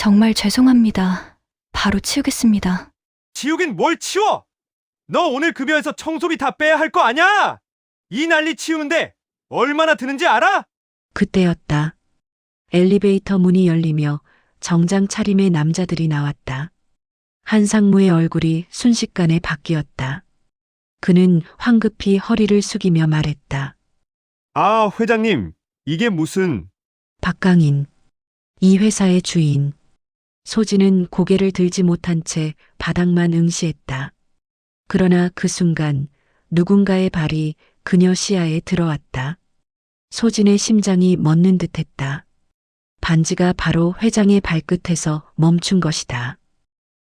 정말 죄송합니다. 바로 치우겠습니다. 지우긴 뭘 치워! 너 오늘 급여에서 청소비 다 빼야 할 거 아냐? 이 난리 치우는데 얼마나 드는지 알아? 그때였다. 엘리베이터 문이 열리며 정장 차림의 남자들이 나왔다. 한상무의 얼굴이 순식간에 바뀌었다. 그는 황급히 허리를 숙이며 말했다. 아, 회장님, 이게 무슨... 박강인, 이 회사의 주인. 소진은 고개를 들지 못한 채 바닥만 응시했다. 그러나 그 순간 누군가의 발이 그녀 시야에 들어왔다. 소진의 심장이 멎는 듯했다. 반지가 바로 회장의 발끝에서 멈춘 것이다.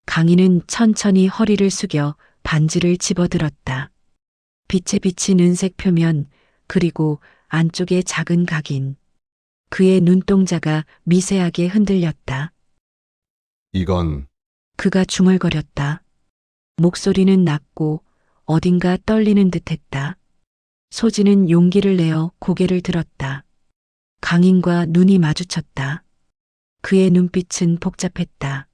강인은 천천히 허리를 숙여 반지를 집어들었다. 빛에 비친 은색 표면, 그리고 안쪽에 작은 각인. 그의 눈동자가 미세하게 흔들렸다. 이건 그가 중얼거렸다. 목소리는 낮고 어딘가 떨리는 듯했다. 소진은 용기를 내어 고개를 들었다. 강인과 눈이 마주쳤다. 그의 눈빛은 복잡했다.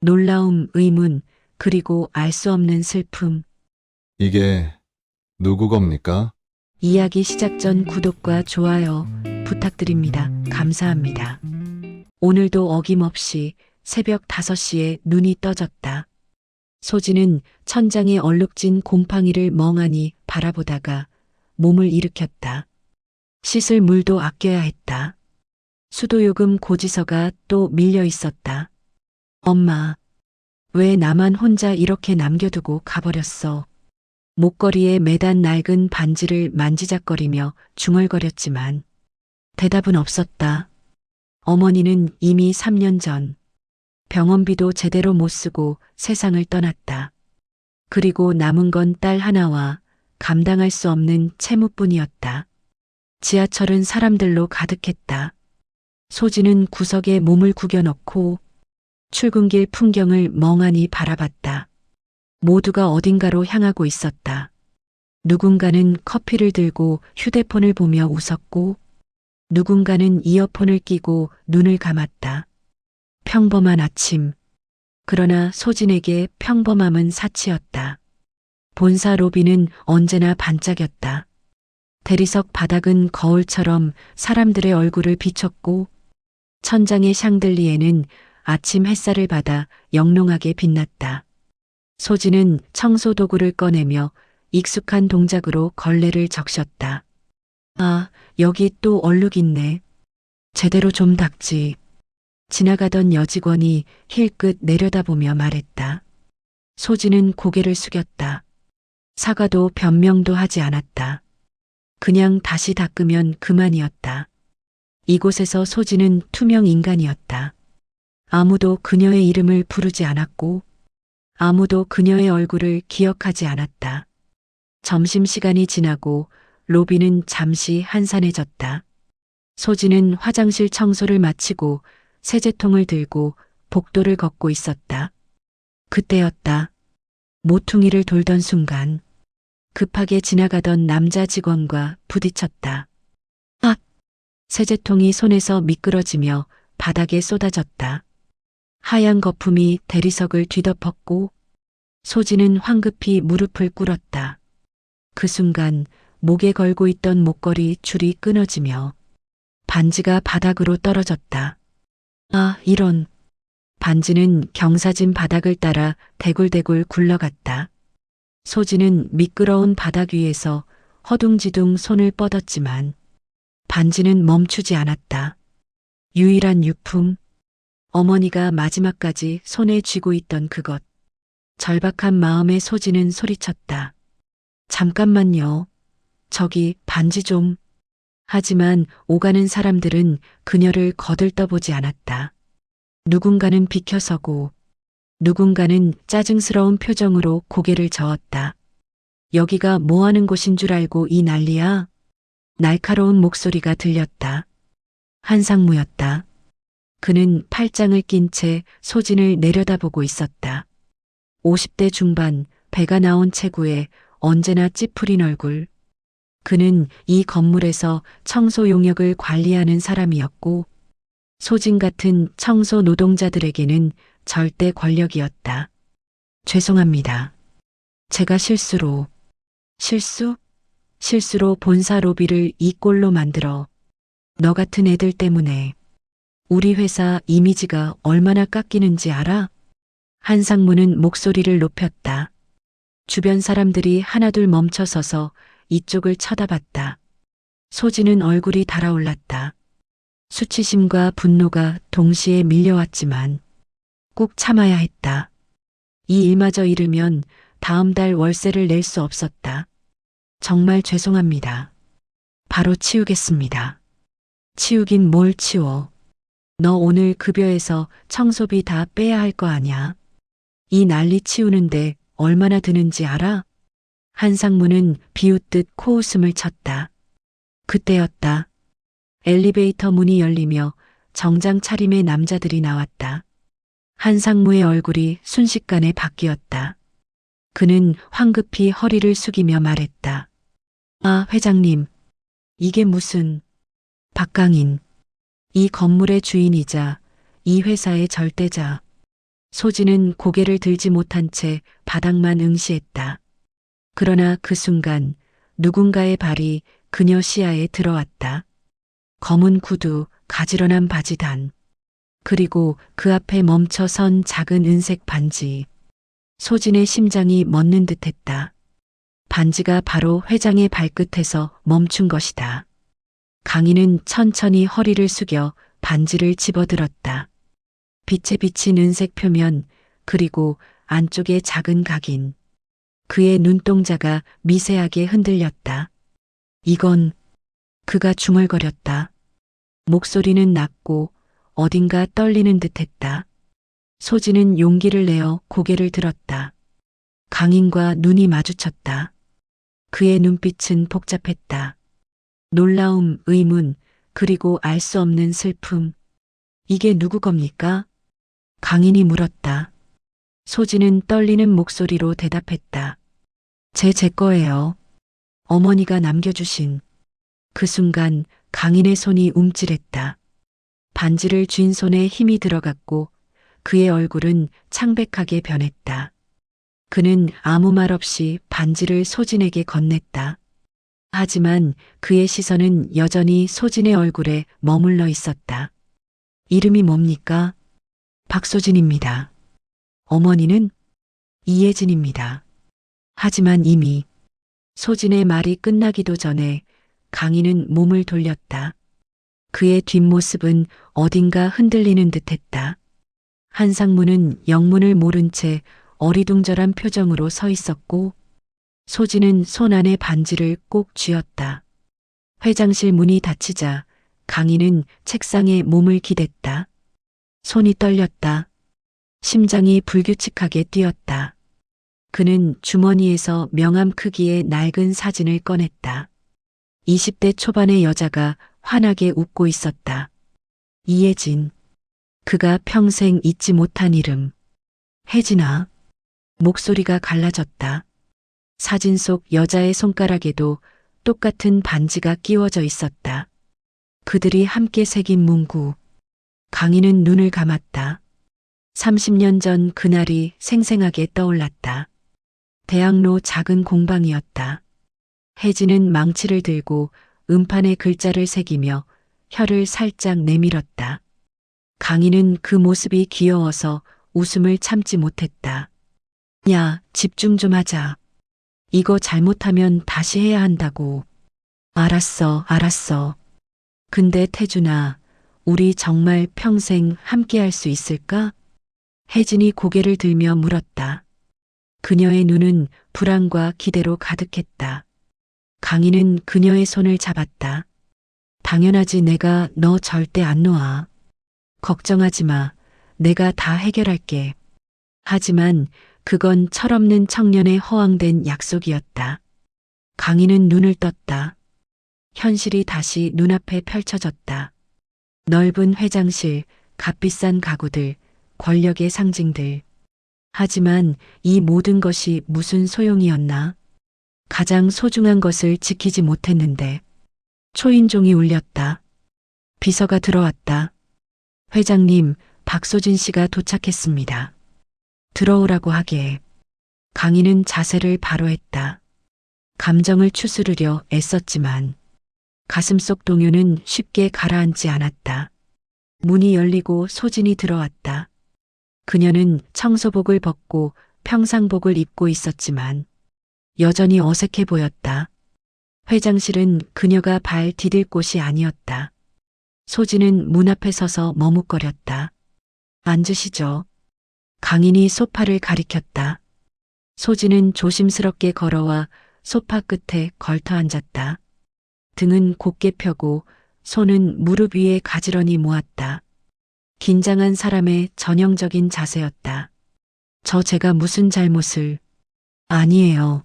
놀라움, 의문, 그리고 알 수 없는 슬픔. 이게 누구 겁니까? 이야기 시작 전 구독과 좋아요 부탁드립니다. 감사합니다. 오늘도 어김없이 새벽 5시에 눈이 떠졌다. 소진은 천장에 얼룩진 곰팡이를 멍하니 바라보다가 몸을 일으켰다. 씻을 물도 아껴야 했다. 수도요금 고지서가 또 밀려 있었다. 엄마, 왜 나만 혼자 이렇게 남겨두고 가버렸어? 목걸이에 매단 낡은 반지를 만지작거리며 중얼거렸지만 대답은 없었다. 어머니는 이미 3년 전 병원비도 제대로 못 쓰고 세상을 떠났다. 그리고 남은 건 딸 하나와 감당할 수 없는 채무뿐이었다. 지하철은 사람들로 가득했다. 소진은 구석에 몸을 구겨넣고 출근길 풍경을 멍하니 바라봤다. 모두가 어딘가로 향하고 있었다. 누군가는 커피를 들고 휴대폰을 보며 웃었고, 누군가는 이어폰을 끼고 눈을 감았다. 평범한 아침. 그러나 소진에게 평범함은 사치였다. 본사 로비는 언제나 반짝였다. 대리석 바닥은 거울처럼 사람들의 얼굴을 비췄고, 천장의 샹들리에는 아침 햇살을 받아 영롱하게 빛났다. 소진은 청소 도구를 꺼내며 익숙한 동작으로 걸레를 적셨다. 아, 여기 또 얼룩 있네. 제대로 좀 닦지. 지나가던 여직원이 힐끗 내려다보며 말했다. 소진은 고개를 숙였다. 사과도 변명도 하지 않았다. 그냥 다시 닦으면 그만이었다. 이곳에서 소진은 투명 인간이었다. 아무도 그녀의 이름을 부르지 않았고, 아무도 그녀의 얼굴을 기억하지 않았다. 점심시간이 지나고 로비는 잠시 한산해졌다. 소진은 화장실 청소를 마치고 세제통을 들고 복도를 걷고 있었다. 그때였다. 모퉁이를 돌던 순간 급하게 지나가던 남자 직원과 부딪혔다. 아! 세제통이 손에서 미끄러지며 바닥에 쏟아졌다. 하얀 거품이 대리석을 뒤덮었고 소진은 황급히 무릎을 꿇었다. 그 순간 목에 걸고 있던 목걸이 줄이 끊어지며 반지가 바닥으로 떨어졌다. 아, 이런. 반지는 경사진 바닥을 따라 대굴대굴 굴러갔다. 소진은 미끄러운 바닥 위에서 허둥지둥 손을 뻗었지만 반지는 멈추지 않았다. 유일한 유품, 어머니가 마지막까지 손에 쥐고 있던 그것. 절박한 마음에 소진은 소리쳤다. 잠깐만요. 저기 반지 좀. 하지만 오가는 사람들은 그녀를 거들떠보지 않았다. 누군가는 비켜서고 누군가는 짜증스러운 표정으로 고개를 저었다. 여기가 뭐 하는 곳인 줄 알고 이 난리야? 날카로운 목소리가 들렸다. 한상무였다. 그는 팔짱을 낀 채 소진을 내려다보고 있었다. 50대 중반, 배가 나온 체구에 언제나 찌푸린 얼굴. 그는 이 건물에서 청소 용역을 관리하는 사람이었고 소진 같은 청소 노동자들에게는 절대 권력이었다. 죄송합니다. 제가 실수로 본사 로비를 이 꼴로 만들어 너 같은 애들 때문에 우리 회사 이미지가 얼마나 깎이는지 알아? 한상무는 목소리를 높였다. 주변 사람들이 하나둘 멈춰서서 이쪽을 쳐다봤다. 소진은 얼굴이 달아올랐다. 수치심과 분노가 동시에 밀려왔지만 꼭 참아야 했다. 이 일마저 잃으면 다음 달 월세를 낼 수 없었다. 정말 죄송합니다. 바로 치우겠습니다. 치우긴 뭘 치워. 너 오늘 급여에서 청소비 다 빼야 할 거 아냐? 이 난리 치우는데 얼마나 드는지 알아? 한상무는 비웃듯 코웃음을 쳤다. 그때였다. 엘리베이터 문이 열리며 정장 차림의 남자들이 나왔다. 한상무의 얼굴이 순식간에 바뀌었다. 그는 황급히 허리를 숙이며 말했다. 아, 회장님. 이게 무슨... 박강인. 이 건물의 주인이자 이 회사의 절대자. 소진은 고개를 들지 못한 채 바닥만 응시했다. 그러나 그 순간 누군가의 발이 그녀 시야에 들어왔다. 검은 구두, 가지런한 바지단. 그리고 그 앞에 멈춰 선 작은 은색 반지. 소진의 심장이 멎는 듯했다. 반지가 바로 회장의 발끝에서 멈춘 것이다. 강인은 천천히 허리를 숙여 반지를 집어들었다. 빛에 비친 은색 표면, 그리고 안쪽에 작은 각인. 그의 눈동자가 미세하게 흔들렸다. 이건... 그가 중얼거렸다. 목소리는 낮고 어딘가 떨리는 듯했다. 소진은 용기를 내어 고개를 들었다. 강인과 눈이 마주쳤다. 그의 눈빛은 복잡했다. 놀라움, 의문, 그리고 알 수 없는 슬픔. 이게 누구 겁니까? 강인이 물었다. 소진은 떨리는 목소리로 대답했다. 제 거예요. 어머니가 남겨주신. 그 순간 강인의 손이 움찔했다. 반지를 쥔 손에 힘이 들어갔고 그의 얼굴은 창백하게 변했다. 그는 아무 말 없이 반지를 소진에게 건넸다. 하지만 그의 시선은 여전히 소진의 얼굴에 머물러 있었다. 이름이 뭡니까? 박소진입니다. 어머니는? 이예진입니다. 하지만 이미 소진의 말이 끝나기도 전에 강인은 몸을 돌렸다. 그의 뒷모습은 어딘가 흔들리는 듯했다. 한상무는 영문을 모른 채 어리둥절한 표정으로 서 있었고 소진은 손 안에 반지를 꼭 쥐었다. 회장실 문이 닫히자 강인은 책상에 몸을 기댔다. 손이 떨렸다. 심장이 불규칙하게 뛰었다. 그는 주머니에서 명함 크기의 낡은 사진을 꺼냈다. 20대 초반의 여자가 환하게 웃고 있었다. 이예진. 그가 평생 잊지 못한 이름. 혜진아. 목소리가 갈라졌다. 사진 속 여자의 손가락에도 똑같은 반지가 끼워져 있었다. 그들이 함께 새긴 문구. 강인은 눈을 감았다. 30년 전 그날이 생생하게 떠올랐다. 대학로 작은 공방이었다. 혜진은 망치를 들고 음판에 글자를 새기며 혀를 살짝 내밀었다. 강인은 그 모습이 귀여워서 웃음을 참지 못했다. 야, 집중 좀 하자. 이거 잘못하면 다시 해야 한다고. 알았어. 근데 태준아, 우리 정말 평생 함께 할 수 있을까? 혜진이 고개를 들며 물었다. 그녀의 눈은 불안과 기대로 가득했다. 강인은 그녀의 손을 잡았다. 당연하지, 내가 너 절대 안 놓아. 걱정하지 마. 내가 다 해결할게. 하지만 그건 철없는 청년의 허황된 약속이었다. 강인은 눈을 떴다. 현실이 다시 눈앞에 펼쳐졌다. 넓은 회장실, 값비싼 가구들, 권력의 상징들. 하지만 이 모든 것이 무슨 소용이었나? 가장 소중한 것을 지키지 못했는데. 초인종이 울렸다. 비서가 들어왔다. 회장님, 박소진 씨가 도착했습니다. 들어오라고 하기에 강희는 자세를 바로 했다. 감정을 추스르려 애썼지만 가슴속 동요는 쉽게 가라앉지 않았다. 문이 열리고 소진이 들어왔다. 그녀는 청소복을 벗고 평상복을 입고 있었지만 여전히 어색해 보였다. 회장실은 그녀가 발 디딜 곳이 아니었다. 소진은 문 앞에 서서 머뭇거렸다. 앉으시죠. 강인이 소파를 가리켰다. 소진은 조심스럽게 걸어와 소파 끝에 걸터 앉았다. 등은 곧게 펴고 손은 무릎 위에 가지런히 모았다. 긴장한 사람의 전형적인 자세였다. 제가 무슨 잘못을... 아니에요.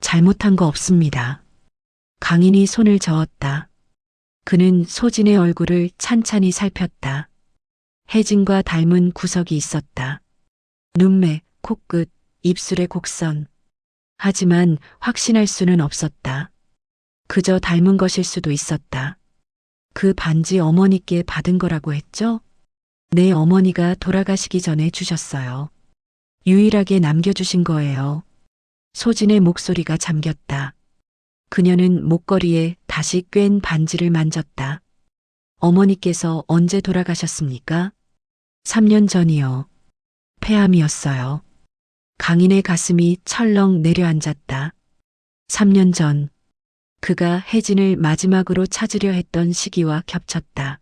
잘못한 거 없습니다. 강인이 손을 저었다. 그는 소진의 얼굴을 찬찬히 살폈다. 혜진과 닮은 구석이 있었다. 눈매, 코끝, 입술의 곡선. 하지만 확신할 수는 없었다. 그저 닮은 것일 수도 있었다. 그 반지 어머니께 받은 거라고 했죠? 내 어머니가 돌아가시기 전에 주셨어요. 유일하게 남겨주신 거예요. 소진의 목소리가 잠겼다. 그녀는 목걸이에 다시 꿰인 반지를 만졌다. 어머니께서 언제 돌아가셨습니까? 3년 전이요. 폐암이었어요. 강인의 가슴이 철렁 내려앉았다. 3년 전, 그가 혜진을 마지막으로 찾으려 했던 시기와 겹쳤다.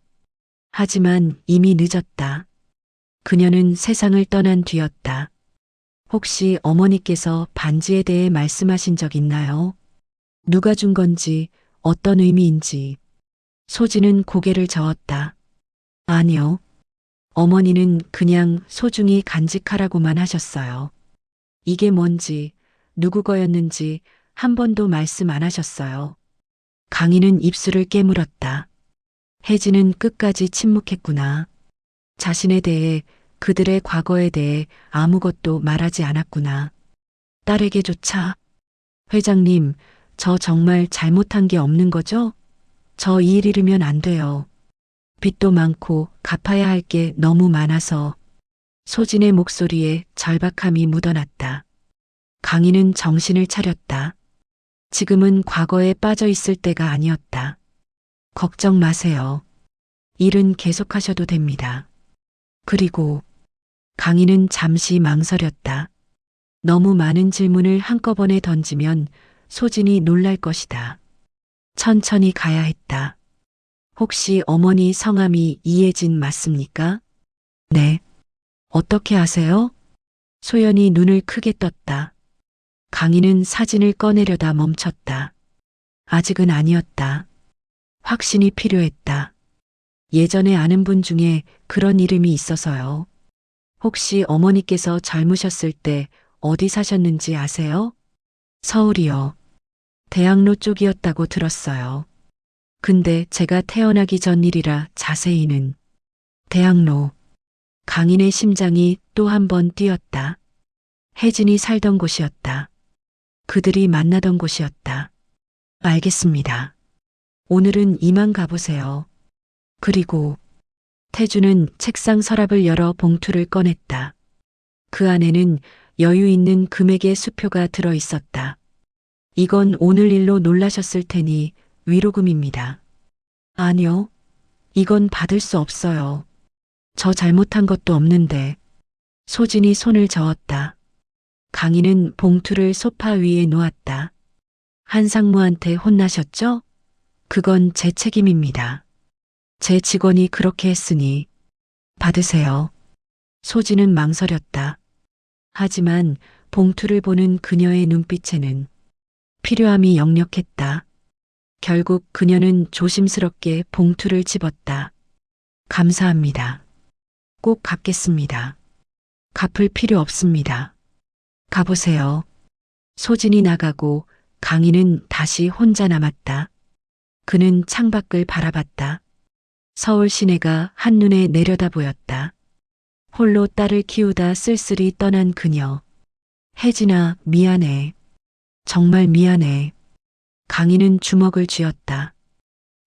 하지만 이미 늦었다. 그녀는 세상을 떠난 뒤였다. 혹시 어머니께서 반지에 대해 말씀하신 적 있나요? 누가 준 건지, 어떤 의미인지. 소진은 고개를 저었다. 아니요. 어머니는 그냥 소중히 간직하라고만 하셨어요. 이게 뭔지, 누구 거였는지 한 번도 말씀 안 하셨어요. 강인은 입술을 깨물었다. 혜진은 끝까지 침묵했구나. 자신에 대해, 그들의 과거에 대해 아무것도 말하지 않았구나. 딸에게조차. 회장님, 저 정말 잘못한 게 없는 거죠? 저 이 일 잃으면 안 돼요. 빚도 많고 갚아야 할 게 너무 많아서. 소진의 목소리에 절박함이 묻어났다. 강인은 정신을 차렸다. 지금은 과거에 빠져 있을 때가 아니었다. 걱정 마세요. 일은 계속하셔도 됩니다. 그리고 강인은 잠시 망설였다. 너무 많은 질문을 한꺼번에 던지면 소진이 놀랄 것이다. 천천히 가야 했다. 혹시 어머니 성함이 이혜진 맞습니까? 네. 어떻게 아세요? 소연이 눈을 크게 떴다. 강인은 사진을 꺼내려다 멈췄다. 아직은 아니었다. 확신이 필요했다. 예전에 아는 분 중에 그런 이름이 있어서요. 혹시 어머니께서 젊으셨을 때 어디 사셨는지 아세요? 서울이요. 대학로 쪽이었다고 들었어요. 근데 제가 태어나기 전 일이라 자세히는. 대학로. 강인의 심장이 또 한 번 뛰었다. 혜진이 살던 곳이었다. 그들이 만나던 곳이었다. 알겠습니다. 오늘은 이만 가보세요. 그리고 태주는 책상 서랍을 열어 봉투를 꺼냈다. 그 안에는 여유 있는 금액의 수표가 들어 있었다. 이건 오늘 일로 놀라셨을 테니 위로금입니다. 아니요. 이건 받을 수 없어요. 저 잘못한 것도 없는데. 소진이 손을 저었다. 강인은 봉투를 소파 위에 놓았다. 한상무한테 혼나셨죠? 그건 제 책임입니다. 제 직원이 그렇게 했으니 받으세요. 소진은 망설였다. 하지만 봉투를 보는 그녀의 눈빛에는 필요함이 역력했다. 결국 그녀는 조심스럽게 봉투를 집었다. 감사합니다. 꼭 갚겠습니다. 갚을 필요 없습니다. 가보세요. 소진이 나가고 강인은 다시 혼자 남았다. 그는 창밖을 바라봤다. 서울 시내가 한눈에 내려다 보였다. 홀로 딸을 키우다 쓸쓸히 떠난 그녀. 혜진아, 미안해. 정말 미안해. 강인은 주먹을 쥐었다.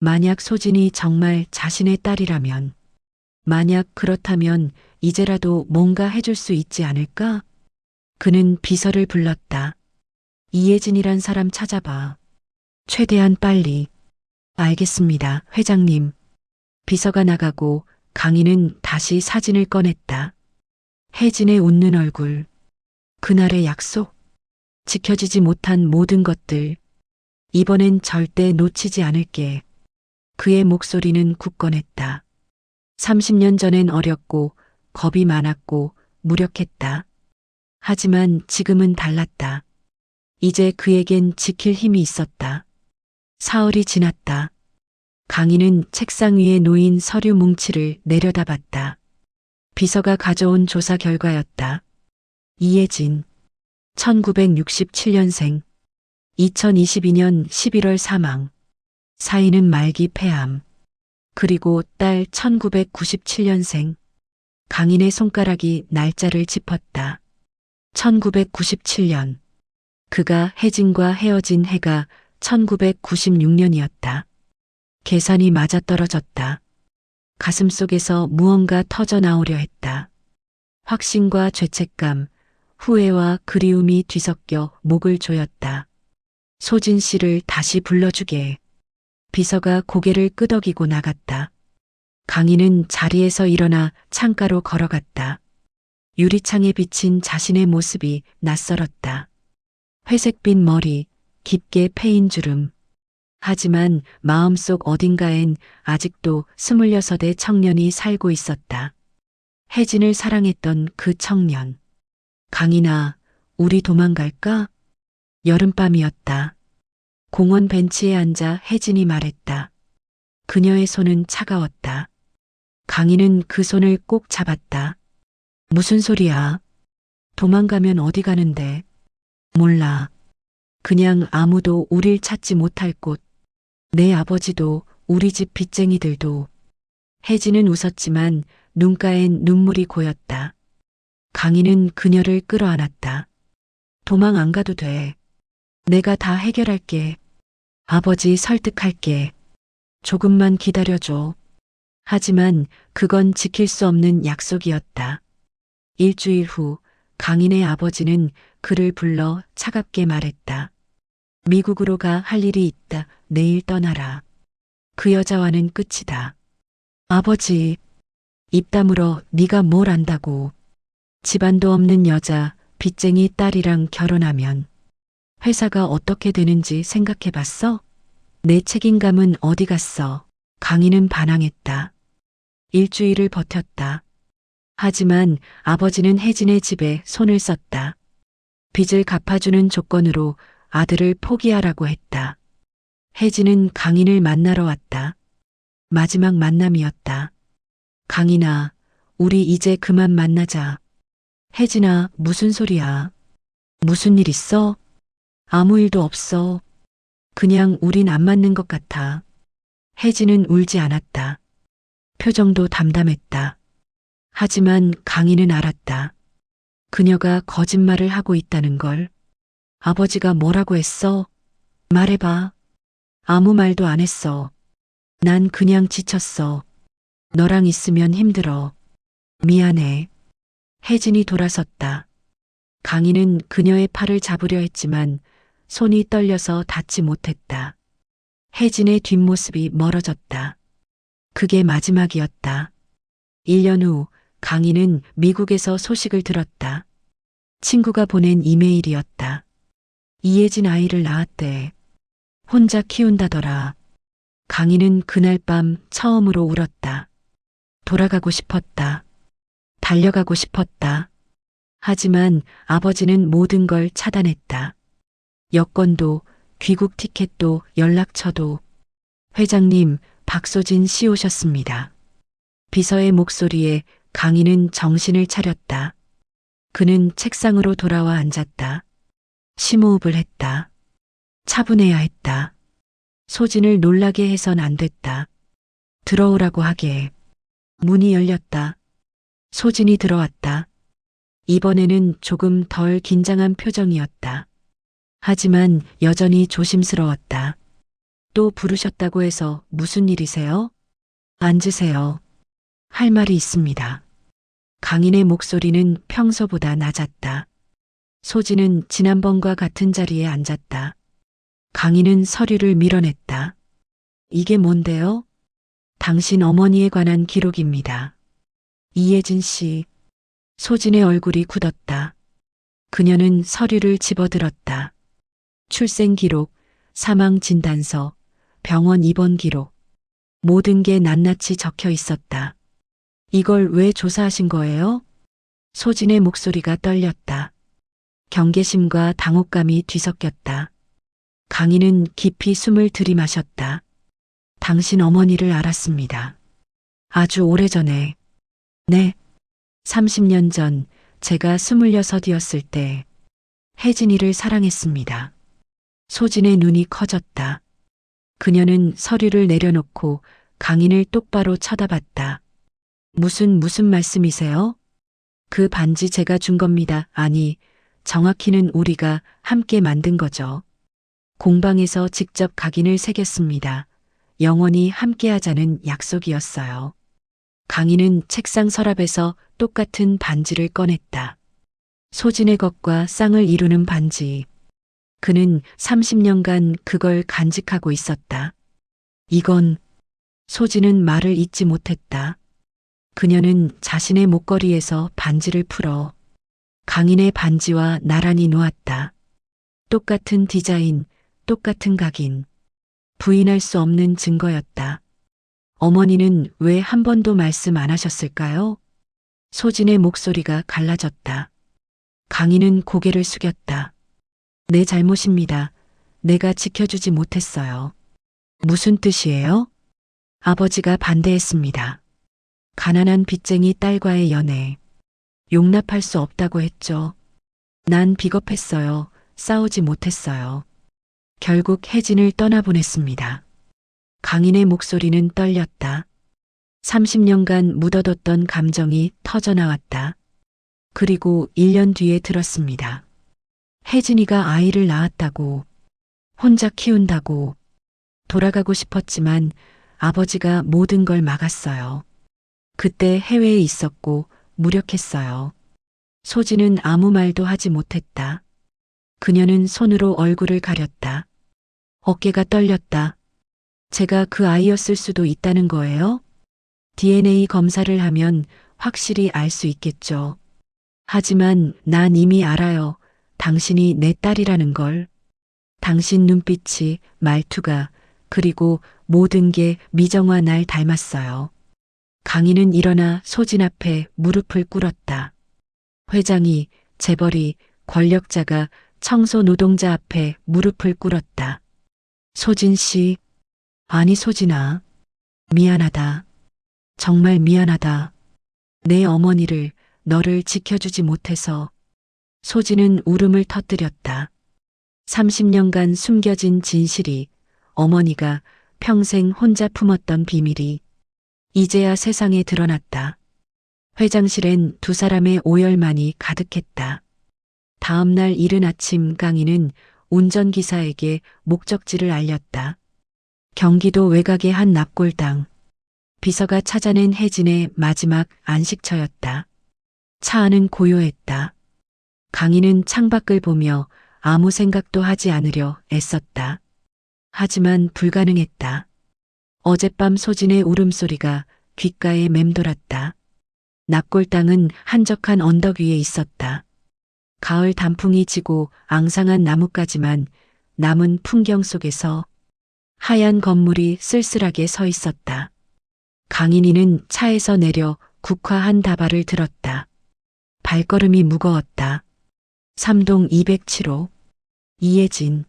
만약 소진이 정말 자신의 딸이라면 만약 그렇다면 이제라도 뭔가 해줄 수 있지 않을까? 그는 비서를 불렀다. 이예진이란 사람 찾아봐. 최대한 빨리. 알겠습니다, 회장님. 비서가 나가고 강희는 다시 사진을 꺼냈다. 혜진의 웃는 얼굴. 그날의 약속. 지켜지지 못한 모든 것들. 이번엔 절대 놓치지 않을게. 그의 목소리는 굳건했다. 30년 전엔 어렸고 겁이 많았고 무력했다. 하지만 지금은 달랐다. 이제 그에겐 지킬 힘이 있었다. 사흘이 지났다. 강희는 책상 위에 놓인 서류 뭉치를 내려다봤다. 비서가 가져온 조사 결과였다. 이예진, 1967년생, 2022년 11월 사망, 사인은 말기 폐암, 그리고 딸 1997년생, 강인의 손가락이 날짜를 짚었다. 1997년. 그가 혜진과 헤어진 해가 1996년이었다. 계산이 맞아떨어졌다. 가슴속에서 무언가 터져나오려 했다. 확신과 죄책감, 후회와 그리움이 뒤섞여 목을 조였다. 소진 씨를 다시 불러주게. 비서가 고개를 끄덕이고 나갔다. 강희는 자리에서 일어나 창가로 걸어갔다. 유리창에 비친 자신의 모습이 낯설었다. 회색빛 머리, 깊게 패인 주름. 하지만 마음속 어딘가엔 아직도 26의 청년이 살고 있었다. 혜진을 사랑했던 그 청년. 강희나, 우리 도망갈까? 여름밤이었다. 공원 벤치에 앉아 혜진이 말했다. 그녀의 손은 차가웠다. 강희는 그 손을 꼭 잡았다. 무슨 소리야? 도망가면 어디 가는데? 몰라. 그냥 아무도 우릴 찾지 못할 곳. 내 아버지도 우리 집 빚쟁이들도. 혜진은 웃었지만 눈가엔 눈물이 고였다. 강희는 그녀를 끌어안았다. 도망 안 가도 돼. 내가 다 해결할게. 아버지 설득할게. 조금만 기다려줘. 하지만 그건 지킬 수 없는 약속이었다. 일주일 후 강인의 아버지는 그를 불러 차갑게 말했다. 미국으로 가 할 일이 있다. 내일 떠나라. 그 여자와는 끝이다. 아버지, 입 다물어. 네가 뭘 안다고. 집안도 없는 여자, 빚쟁이 딸이랑 결혼하면 회사가 어떻게 되는지 생각해 봤어? 내 책임감은 어디 갔어? 강희는 반항했다. 일주일을 버텼다. 하지만 아버지는 혜진의 집에 손을 썼다. 빚을 갚아주는 조건으로 아들을 포기하라고 했다. 혜진은 강인을 만나러 왔다. 마지막 만남이었다. 강인아, 우리 이제 그만 만나자. 혜진아, 무슨 소리야? 무슨 일 있어? 아무 일도 없어. 그냥 우린 안 맞는 것 같아. 혜진은 울지 않았다. 표정도 담담했다. 하지만 강희는 알았다. 그녀가 거짓말을 하고 있다는 걸. 아버지가 뭐라고 했어? 말해봐. 아무 말도 안 했어. 난 그냥 지쳤어. 너랑 있으면 힘들어. 미안해. 혜진이 돌아섰다. 강희는 그녀의 팔을 잡으려 했지만 손이 떨려서 닿지 못했다. 혜진의 뒷모습이 멀어졌다. 그게 마지막이었다. 1년 후 강희는 미국에서 소식을 들었다. 친구가 보낸 이메일이었다. 이예진 아이를 낳았대. 혼자 키운다더라. 강희는 그날 밤 처음으로 울었다. 돌아가고 싶었다. 달려가고 싶었다. 하지만 아버지는 모든 걸 차단했다. 여권도, 귀국 티켓도, 연락처도. 회장님, 박소진 씨 오셨습니다. 비서의 목소리에 강희는 정신을 차렸다. 그는 책상으로 돌아와 앉았다. 심호흡을 했다. 차분해야 했다. 소진을 놀라게 해선 안 됐다. 들어오라고 하게. 문이 열렸다. 소진이 들어왔다. 이번에는 조금 덜 긴장한 표정이었다. 하지만 여전히 조심스러웠다. 또 부르셨다고 해서 무슨 일이세요? 앉으세요. 할 말이 있습니다. 강인의 목소리는 평소보다 낮았다. 소진은 지난번과 같은 자리에 앉았다. 강인은 서류를 밀어냈다. 이게 뭔데요? 당신 어머니에 관한 기록입니다. 이예진 씨. 소진의 얼굴이 굳었다. 그녀는 서류를 집어들었다. 출생 기록, 사망 진단서, 병원 입원 기록. 모든 게 낱낱이 적혀 있었다. 이걸 왜 조사하신 거예요? 소진의 목소리가 떨렸다. 경계심과 당혹감이 뒤섞였다. 강인은 깊이 숨을 들이마셨다. 당신 어머니를 알았습니다. 아주 오래전에. 네. 30년 전 제가 26이었을 때 혜진이를 사랑했습니다. 소진의 눈이 커졌다. 그녀는 서류를 내려놓고 강인을 똑바로 쳐다봤다. 무슨 말씀이세요? 그 반지 제가 준 겁니다. 아니, 정확히는 우리가 함께 만든 거죠. 공방에서 직접 각인을 새겼습니다. 영원히 함께하자는 약속이었어요. 강인은 책상 서랍에서 똑같은 반지를 꺼냈다. 소진의 것과 쌍을 이루는 반지. 그는 30년간 그걸 간직하고 있었다. 이건 소진은 말을 잇지 못했다. 그녀는 자신의 목걸이에서 반지를 풀어 강인의 반지와 나란히 놓았다. 똑같은 디자인, 똑같은 각인. 부인할 수 없는 증거였다. 어머니는 왜 한 번도 말씀 안 하셨을까요? 소진의 목소리가 갈라졌다. 강인은 고개를 숙였다. 내 잘못입니다. 내가 지켜주지 못했어요. 무슨 뜻이에요? 아버지가 반대했습니다. 가난한 빚쟁이 딸과의 연애. 용납할 수 없다고 했죠. 난 비겁했어요. 싸우지 못했어요. 결국 혜진을 떠나보냈습니다. 강인의 목소리는 떨렸다. 30년간 묻어뒀던 감정이 터져나왔다. 그리고 1년 뒤에 들었습니다. 혜진이가 아이를 낳았다고, 혼자 키운다고, 돌아가고 싶었지만 아버지가 모든 걸 막았어요. 그때 해외에 있었고 무력했어요. 소진은 아무 말도 하지 못했다. 그녀는 손으로 얼굴을 가렸다. 어깨가 떨렸다. 제가 그 아이였을 수도 있다는 거예요? DNA 검사를 하면 확실히 알 수 있겠죠. 하지만 난 이미 알아요. 당신이 내 딸이라는 걸. 당신 눈빛이, 말투가, 그리고 모든 게 미정와 날 닮았어요. 강인은 일어나 소진 앞에 무릎을 꿇었다. 회장이, 재벌이, 권력자가 청소 노동자 앞에 무릎을 꿇었다. 소진 씨, 아니 소진아, 미안하다. 정말 미안하다. 내 어머니를, 너를 지켜주지 못해서. 소진은 울음을 터뜨렸다. 30년간 숨겨진 진실이, 어머니가 평생 혼자 품었던 비밀이 이제야 세상에 드러났다. 회장실엔 두 사람의 오열만이 가득했다. 다음 날 이른 아침 강인은 운전기사에게 목적지를 알렸다. 경기도 외곽의 한 납골당. 비서가 찾아낸 혜진의 마지막 안식처였다. 차 안은 고요했다. 강인은 창밖을 보며 아무 생각도 하지 않으려 애썼다. 하지만 불가능했다. 어젯밤 소진의 울음소리가 귓가에 맴돌았다. 납골당은 한적한 언덕 위에 있었다. 가을 단풍이 지고 앙상한 나뭇가지만 남은 풍경 속에서 하얀 건물이 쓸쓸하게 서 있었다. 강인이는 차에서 내려 국화 다발을 들었다. 발걸음이 무거웠다. 3동 207호. 이예진.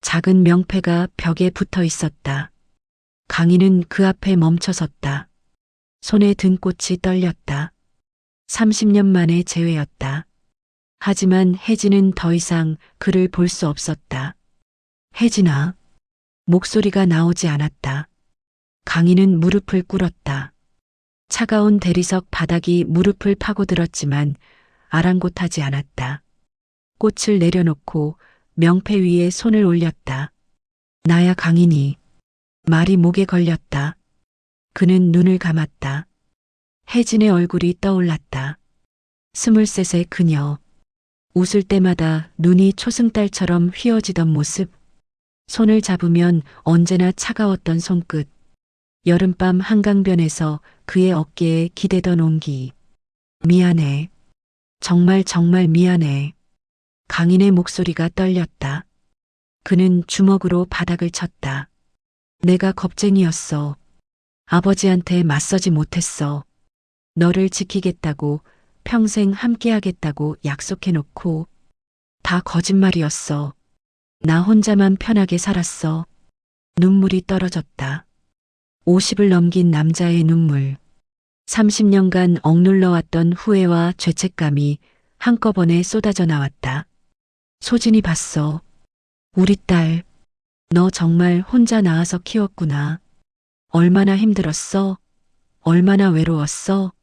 작은 명패가 벽에 붙어 있었다. 강인은 그 앞에 멈춰섰다. 손에 든 꽃이 떨렸다. 30년 만의 재회였다. 하지만 혜진은 더 이상 그를 볼 수 없었다. 혜진아. 목소리가 나오지 않았다. 강인은 무릎을 꿇었다. 차가운 대리석 바닥이 무릎을 파고들었지만 아랑곳하지 않았다. 꽃을 내려놓고 명패 위에 손을 올렸다. 나야 강인이. 말이 목에 걸렸다. 그는 눈을 감았다. 혜진의 얼굴이 떠올랐다. 23세 그녀. 웃을 때마다 눈이 초승달처럼 휘어지던 모습. 손을 잡으면 언제나 차가웠던 손끝. 여름밤 한강변에서 그의 어깨에 기대던 온기. 미안해. 정말 미안해. 강인의 목소리가 떨렸다. 그는 주먹으로 바닥을 쳤다. 내가 겁쟁이였어. 아버지한테 맞서지 못했어. 너를 지키겠다고, 평생 함께하겠다고 약속해놓고 다 거짓말이었어. 나 혼자만 편하게 살았어. 눈물이 떨어졌다. 50을 넘긴 남자의 눈물. 30년간 억눌러왔던 후회와 죄책감이 한꺼번에 쏟아져 나왔다. 소진이 봤어. 우리 딸, 너 정말 혼자 낳아서 키웠구나. 얼마나 힘들었어? 얼마나 외로웠어?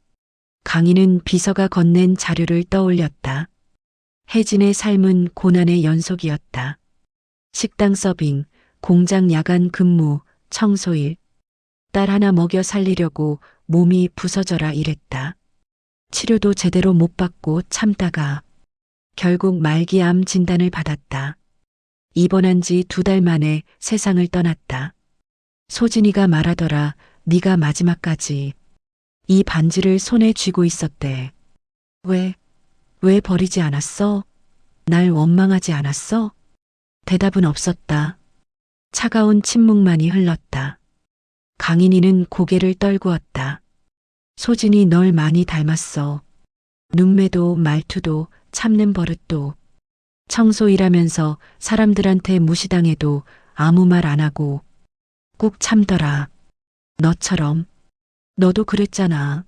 강인은 비서가 건넨 자료를 떠올렸다. 혜진의 삶은 고난의 연속이었다. 식당 서빙, 공장 야간 근무, 청소일. 딸 하나 먹여 살리려고 몸이 부서져라 일했다. 치료도 제대로 못 받고 참다가 결국 말기암 진단을 받았다. 입원한 지 2달 만에 세상을 떠났다. 소진이가 말하더라. 네가 마지막까지 이 반지를 손에 쥐고 있었대. 왜 버리지 않았어? 날 원망하지 않았어? 대답은 없었다. 차가운 침묵만이 흘렀다. 강인이는 고개를 떨구었다. 소진이 널 많이 닮았어. 눈매도 말투도 참는 버릇도. 청소 일하면서 사람들한테 무시당해도 아무 말 안 하고 꾹 참더라. 너처럼. 너도 그랬잖아.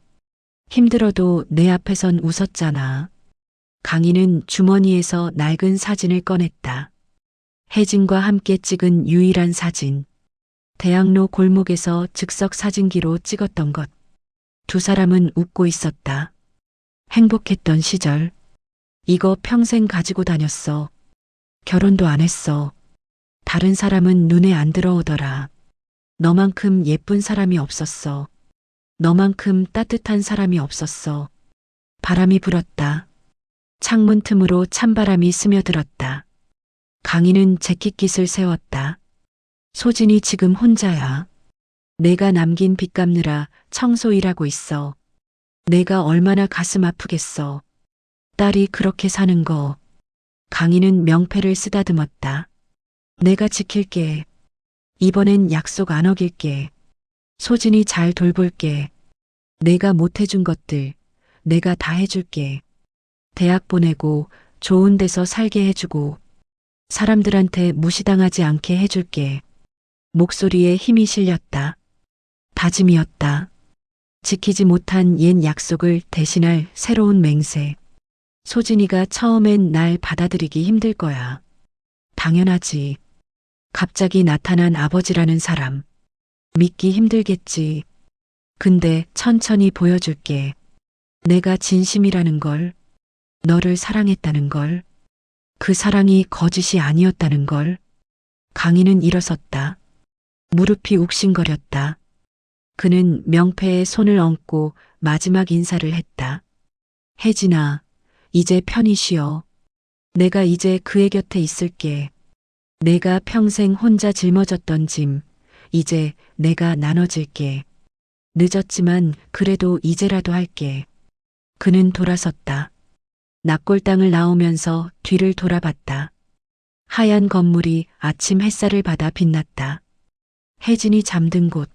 힘들어도 내 앞에선 웃었잖아. 강인은 주머니에서 낡은 사진을 꺼냈다. 혜진과 함께 찍은 유일한 사진. 대학로 골목에서 즉석 사진기로 찍었던 것. 두 사람은 웃고 있었다. 행복했던 시절. 이거 평생 가지고 다녔어. 결혼도 안 했어. 다른 사람은 눈에 안 들어오더라. 너만큼 예쁜 사람이 없었어. 너만큼 따뜻한 사람이 없었어. 바람이 불었다. 창문 틈으로 찬바람이 스며들었다. 강인은 재킷깃을 세웠다. 소진이 지금 혼자야. 내가 남긴 빚 갚느라 청소 일하고 있어. 내가 얼마나 가슴 아프겠어. 딸이 그렇게 사는 거. 강인은 명패를 쓰다듬었다. 내가 지킬게. 이번엔 약속 안 어길게. 소진이 잘 돌볼게. 내가 못 해준 것들 내가 다 해줄게. 대학 보내고 좋은 데서 살게 해주고 사람들한테 무시당하지 않게 해줄게. 목소리에 힘이 실렸다. 다짐이었다. 지키지 못한 옛 약속을 대신할 새로운 맹세. 소진이가 처음엔 날 받아들이기 힘들 거야. 당연하지. 갑자기 나타난 아버지라는 사람. 믿기 힘들겠지. 근데 천천히 보여줄게. 내가 진심이라는 걸. 너를 사랑했다는 걸. 그 사랑이 거짓이 아니었다는 걸. 강인은 일어섰다. 무릎이 욱신거렸다. 그는 명패에 손을 얹고 마지막 인사를 했다. 혜진아, 이제 편히 쉬어. 내가 이제 그의 곁에 있을게. 내가 평생 혼자 짊어졌던 짐, 이제 내가 나눠질게. 늦었지만 그래도 이제라도 할게. 그는 돌아섰다. 낙골당을 나오면서 뒤를 돌아봤다. 하얀 건물이 아침 햇살을 받아 빛났다. 혜진이 잠든 곳.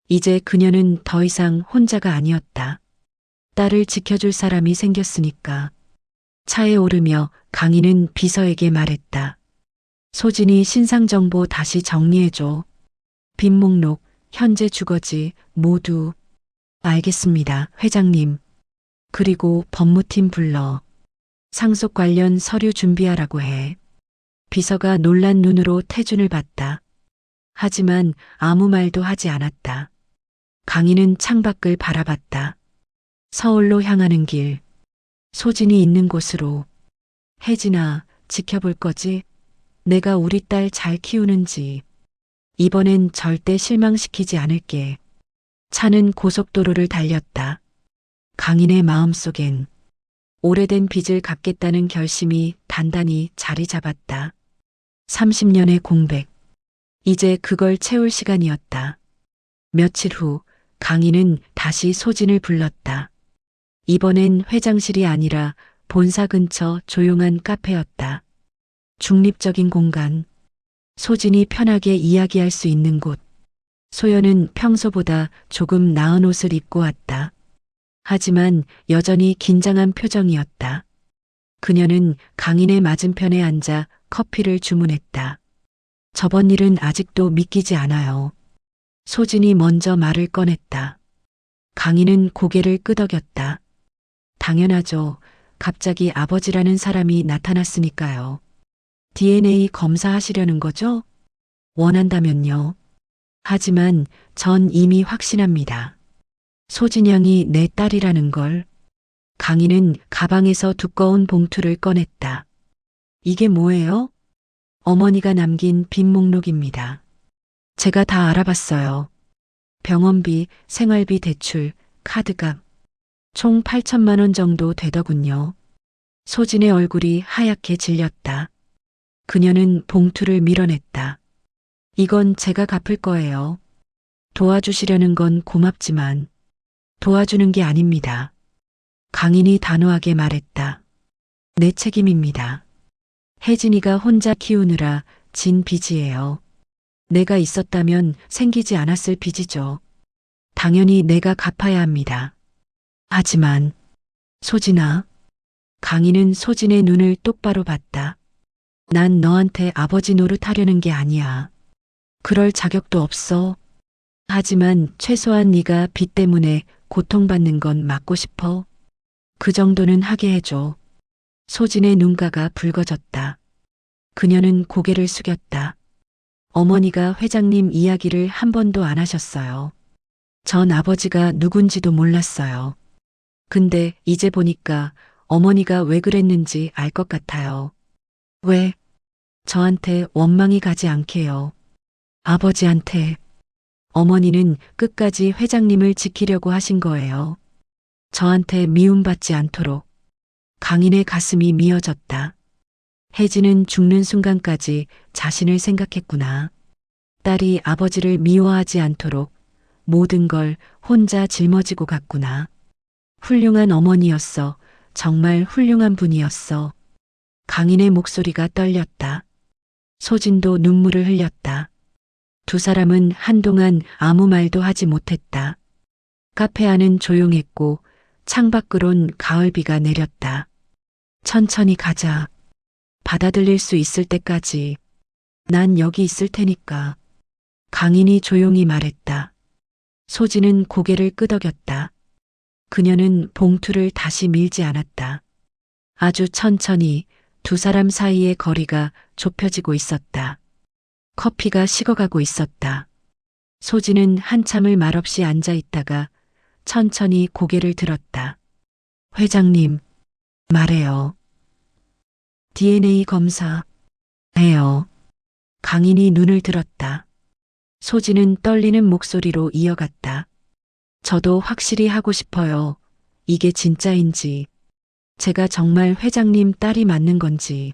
이제 그녀는 더 이상 혼자가 아니었다. 딸을 지켜줄 사람이 생겼으니까. 차에 오르며 강인은 비서에게 말했다. 소진이 신상정보 다시 정리해줘. 빈 목록, 현재 주거지 모두. 알겠습니다, 회장님. 그리고 법무팀 불러. 상속 관련 서류 준비하라고 해. 비서가 놀란 눈으로 태준을 봤다. 하지만 아무 말도 하지 않았다. 강인은 창밖을 바라봤다. 서울로 향하는 길. 소진이 있는 곳으로. 혜진아, 지켜볼 거지? 내가 우리 딸 잘 키우는지. 이번엔 절대 실망시키지 않을게. 차는 고속도로를 달렸다. 강인의 마음속엔 오래된 빚을 갚겠다는 결심이 단단히 자리 잡았다. 30년의 공백. 이제 그걸 채울 시간이었다. 며칠 후 강인은 다시 소진을 불렀다. 이번엔 회장실이 아니라 본사 근처 조용한 카페였다. 중립적인 공간. 소진이 편하게 이야기할 수 있는 곳. 소연은 평소보다 조금 나은 옷을 입고 왔다. 하지만 여전히 긴장한 표정이었다. 그녀는 강인의 맞은편에 앉아 커피를 주문했다. 저번 일은 아직도 믿기지 않아요. 소진이 먼저 말을 꺼냈다. 강인은 고개를 끄덕였다. 당연하죠. 갑자기 아버지라는 사람이 나타났으니까요. DNA 검사하시려는 거죠? 원한다면요. 하지만 전 이미 확신합니다. 소진양이 내 딸이라는 걸. 강인은 가방에서 두꺼운 봉투를 꺼냈다. 이게 뭐예요? 어머니가 남긴 빈 목록입니다. 제가 다 알아봤어요. 병원비, 생활비 대출, 카드값. 총 8천만 원 정도 되더군요. 소진의 얼굴이 하얗게 질렸다. 그녀는 봉투를 밀어냈다. 이건 제가 갚을 거예요. 도와주시려는 건 고맙지만 도와주는 게 아닙니다. 강인이 단호하게 말했다. 내 책임입니다. 혜진이가 혼자 키우느라 진 빚이에요. 내가 있었다면 생기지 않았을 빚이죠. 당연히 내가 갚아야 합니다. 하지만 소진아. 강인은 소진의 눈을 똑바로 봤다. 난 너한테 아버지 노릇하려는 게 아니야. 그럴 자격도 없어. 하지만 최소한 네가 빚 때문에 고통받는 건 막고 싶어. 그 정도는 하게 해줘. 소진의 눈가가 붉어졌다. 그녀는 고개를 숙였다. 어머니가 회장님 이야기를 한 번도 안 하셨어요. 전 아버지가 누군지도 몰랐어요. 근데 이제 보니까 어머니가 왜 그랬는지 알 것 같아요. 왜? 저한테 원망이 가지 않게요. 아버지한테. 어머니는 끝까지 회장님을 지키려고 하신 거예요. 저한테 미움받지 않도록. 강인의 가슴이 미어졌다. 혜진은 죽는 순간까지 자신을 생각했구나. 딸이 아버지를 미워하지 않도록 모든 걸 혼자 짊어지고 갔구나. 훌륭한 어머니였어. 정말 훌륭한 분이었어. 강인의 목소리가 떨렸다. 소진도 눈물을 흘렸다. 두 사람은 한동안 아무 말도 하지 못했다. 카페 안은 조용했고 창밖으론 가을비가 내렸다. 천천히 가자. 받아들일 수 있을 때까지. 난 여기 있을 테니까. 강인이 조용히 말했다. 소진은 고개를 끄덕였다. 그녀는 봉투를 다시 밀지 않았다. 아주 천천히 두 사람 사이의 거리가 좁혀지고 있었다. 커피가 식어가고 있었다. 소진은 한참을 말없이 앉아 있다가 천천히 고개를 들었다. 회장님, 말해요. DNA 검사, 해요. 강인이 눈을 들었다. 소진은 떨리는 목소리로 이어갔다. 저도 확실히 하고 싶어요. 이게 진짜인지. 제가 정말 회장님 딸이 맞는 건지.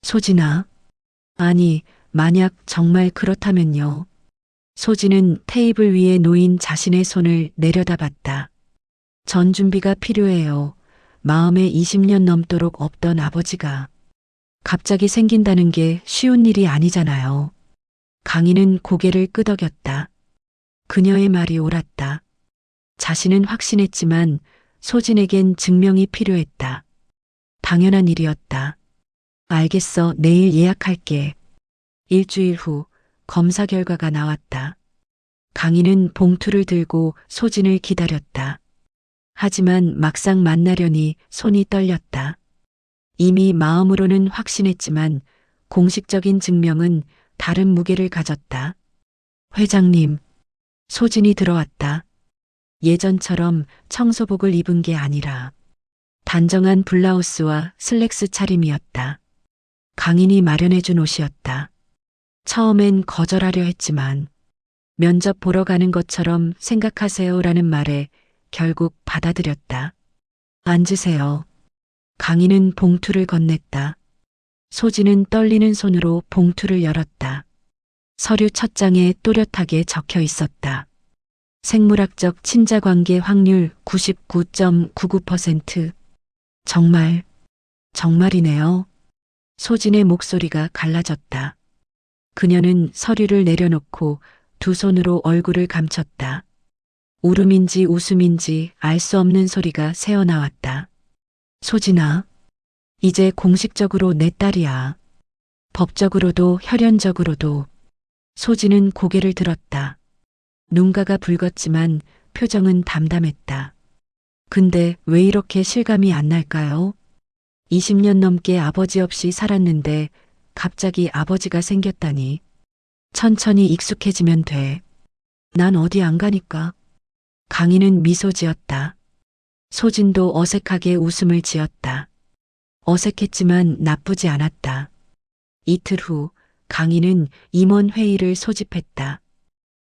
소진아. 아니, 만약 정말 그렇다면요. 소진은 테이블 위에 놓인 자신의 손을 내려다봤다. 전 준비가 필요해요. 마음에 20년 넘도록 없던 아버지가 갑자기 생긴다는 게 쉬운 일이 아니잖아요. 강인은 고개를 끄덕였다. 그녀의 말이 옳았다. 자신은 확신했지만 소진에겐 증명이 필요했다. 당연한 일이었다. 알겠어, 내일 예약할게. 일주일 후 검사 결과가 나왔다. 강인은 봉투를 들고 소진을 기다렸다. 하지만 막상 만나려니 손이 떨렸다. 이미 마음으로는 확신했지만 공식적인 증명은 다른 무게를 가졌다. 회장님, 소진이 들어왔다. 예전처럼 청소복을 입은 게 아니라 단정한 블라우스와 슬랙스 차림이었다. 강인이 마련해준 옷이었다. 처음엔 거절하려 했지만 면접 보러 가는 것처럼 생각하세요라는 말에 결국 받아들였다. 앉으세요. 강희는 봉투를 건넸다. 소진은 떨리는 손으로 봉투를 열었다. 서류 첫 장에 또렷하게 적혀 있었다. 생물학적 친자관계 확률 99.99%. 정말이네요. 소진의 목소리가 갈라졌다. 그녀는 서류를 내려놓고 두 손으로 얼굴을 감췄다. 울음인지 웃음인지 알 수 없는 소리가 새어나왔다. 소진아, 이제 공식적으로 내 딸이야. 법적으로도 혈연적으로도. 소진은 고개를 들었다. 눈가가 붉었지만 표정은 담담했다. 근데 왜 이렇게 실감이 안 날까요? 20년 넘게 아버지 없이 살았는데 갑자기 아버지가 생겼다니. 천천히 익숙해지면 돼. 난 어디 안 가니까. 강희는 미소 지었다. 소진도 어색하게 웃음을 지었다. 어색했지만 나쁘지 않았다. 이틀 후 강희는 임원 회의를 소집했다.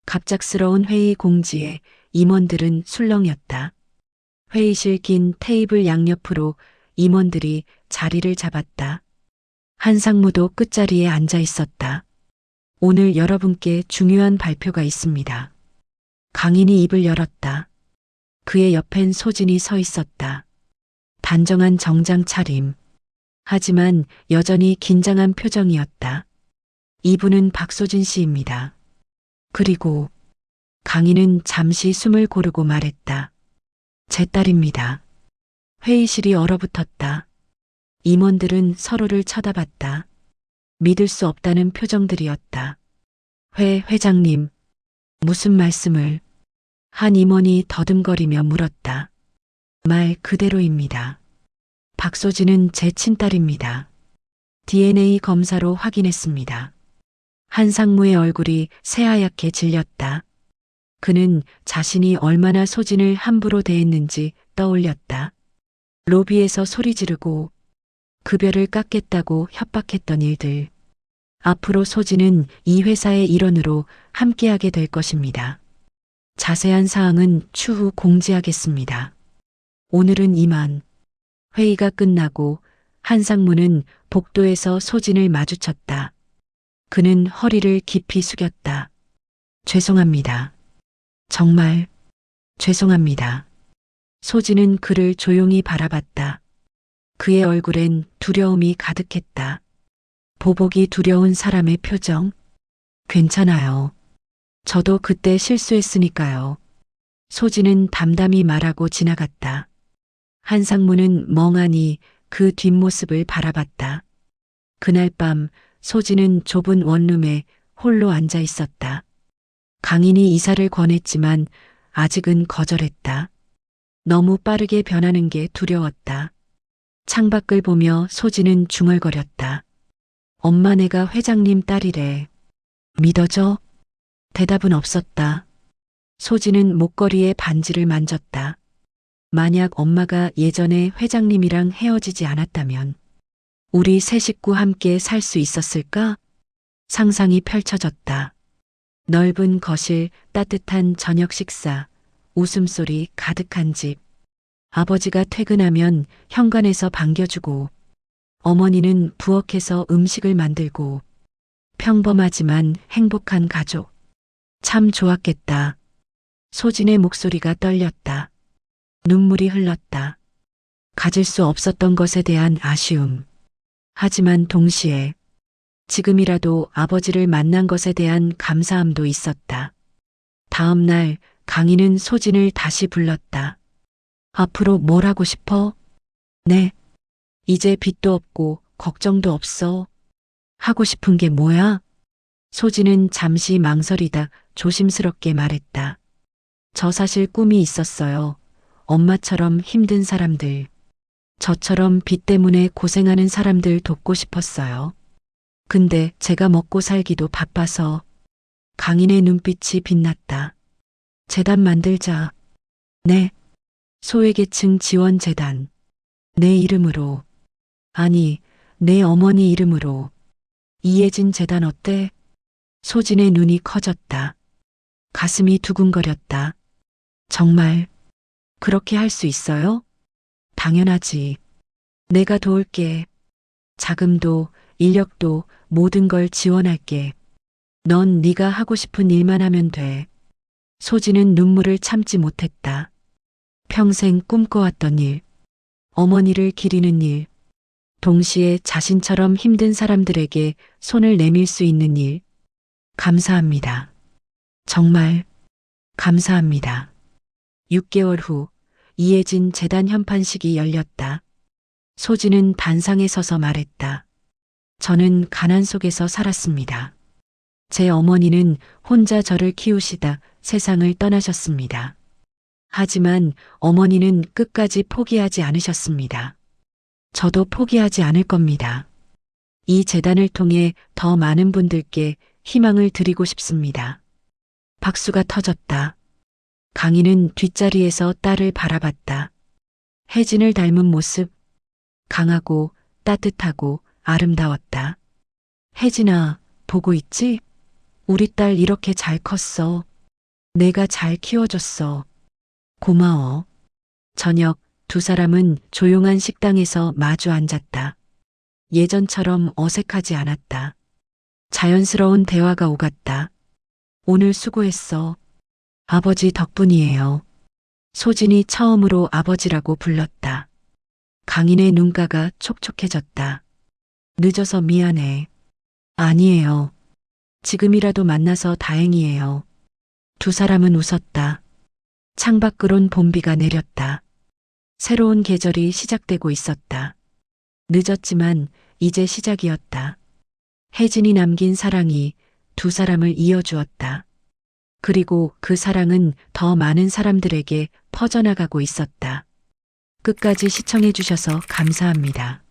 갑작스러운 회의 공지에 임원들은 술렁였다. 회의실 긴 테이블 양옆으로 임원들이 자리를 잡았다. 한상무도 끝자리에 앉아 있었다. 오늘 여러분께 중요한 발표가 있습니다. 강인이 입을 열었다. 그의 옆엔 소진이 서 있었다. 단정한 정장 차림. 하지만 여전히 긴장한 표정이었다. 이분은 박소진 씨입니다. 그리고 강인은 잠시 숨을 고르고 말했다. 제 딸입니다. 회의실이 얼어붙었다. 임원들은 서로를 쳐다봤다. 믿을 수 없다는 표정들이었다. 회장님, 무슨 말씀을? 한 임원이 더듬거리며 물었다. 말 그대로입니다. 박소진은 제 친딸입니다. DNA 검사로 확인했습니다. 한상무의 얼굴이 새하얗게 질렸다. 그는 자신이 얼마나 소진을 함부로 대했는지 떠올렸다. 로비에서 소리 지르고 급여를 깎겠다고 협박했던 일들. 앞으로 소진은 이 회사의 일원으로 함께하게 될 것입니다. 자세한 사항은 추후 공지하겠습니다. 오늘은 이만. 회의가 끝나고 한상무는 복도에서 소진을 마주쳤다. 그는 허리를 깊이 숙였다. 죄송합니다. 정말 죄송합니다. 소진은 그를 조용히 바라봤다. 그의 얼굴엔 두려움이 가득했다. 보복이 두려운 사람의 표정. 괜찮아요. 저도 그때 실수했으니까요. 소진은 담담히 말하고 지나갔다. 한상무는 멍하니 그 뒷모습을 바라봤다. 그날 밤 소진은 좁은 원룸에 홀로 앉아 있었다. 강인이 이사를 권했지만 아직은 거절했다. 너무 빠르게 변하는 게 두려웠다. 창밖을 보며 소진은 중얼거렸다. 엄마 내가 회장님 딸이래. 믿어져? 대답은 없었다. 소진은 목걸이에 반지를 만졌다. 만약 엄마가 예전에 회장님이랑 헤어지지 않았다면 우리 세 식구 함께 살 수 있었을까? 상상이 펼쳐졌다. 넓은 거실, 따뜻한 저녁 식사, 웃음소리 가득한 집. 아버지가 퇴근하면 현관에서 반겨주고 어머니는 부엌에서 음식을 만들고 평범하지만 행복한 가족. 참 좋았겠다. 소진의 목소리가 떨렸다. 눈물이 흘렀다. 가질 수 없었던 것에 대한 아쉬움. 하지만 동시에 지금이라도 아버지를 만난 것에 대한 감사함도 있었다. 다음 날 강희는 소진을 다시 불렀다. 앞으로 뭘 하고 싶어? 네. 이제 빚도 없고 걱정도 없어. 하고 싶은 게 뭐야? 소진은 잠시 망설이다 조심스럽게 말했다. 저 사실 꿈이 있었어요. 엄마처럼 힘든 사람들, 저처럼 빚 때문에 고생하는 사람들 돕고 싶었어요. 근데 제가 먹고 살기도 바빠서. 강인의 눈빛이 빛났다. 재단 만들자. 네. 소외계층 지원재단. 내 이름으로. 아니, 내 어머니 이름으로. 이예진 재단 어때? 소진의 눈이 커졌다. 가슴이 두근거렸다. 정말 그렇게 할 수 있어요? 당연하지. 내가 도울게. 자금도, 인력도, 모든 걸 지원할게. 넌 네가 하고 싶은 일만 하면 돼. 소진은 눈물을 참지 못했다. 평생 꿈꿔왔던 일, 어머니를 기리는 일, 동시에 자신처럼 힘든 사람들에게 손을 내밀 수 있는 일. 감사합니다. 정말 감사합니다. 6개월 후 이혜진 재단 현판식이 열렸다. 소진은 단상에 서서 말했다. 저는 가난 속에서 살았습니다. 제 어머니는 혼자 저를 키우시다 세상을 떠나셨습니다. 하지만 어머니는 끝까지 포기하지 않으셨습니다. 저도 포기하지 않을 겁니다. 이 재단을 통해 더 많은 분들께 희망을 드리고 싶습니다. 박수가 터졌다. 강희는 뒷자리에서 딸을 바라봤다. 혜진을 닮은 모습, 강하고 따뜻하고 아름다웠다. 혜진아, 보고 있지? 우리 딸 이렇게 잘 컸어. 내가 잘 키워줬어. 고마워. 저녁 두 사람은 조용한 식당에서 마주 앉았다. 예전처럼 어색하지 않았다. 자연스러운 대화가 오갔다. 오늘 수고했어. 아버지 덕분이에요. 소진이 처음으로 아버지라고 불렀다. 강인의 눈가가 촉촉해졌다. 늦어서 미안해. 아니에요. 지금이라도 만나서 다행이에요. 두 사람은 웃었다. 창밖으론 봄비가 내렸다. 새로운 계절이 시작되고 있었다. 늦었지만 이제 시작이었다. 혜진이 남긴 사랑이 두 사람을 이어주었다. 그리고 그 사랑은 더 많은 사람들에게 퍼져나가고 있었다. 끝까지 시청해 주셔서 감사합니다.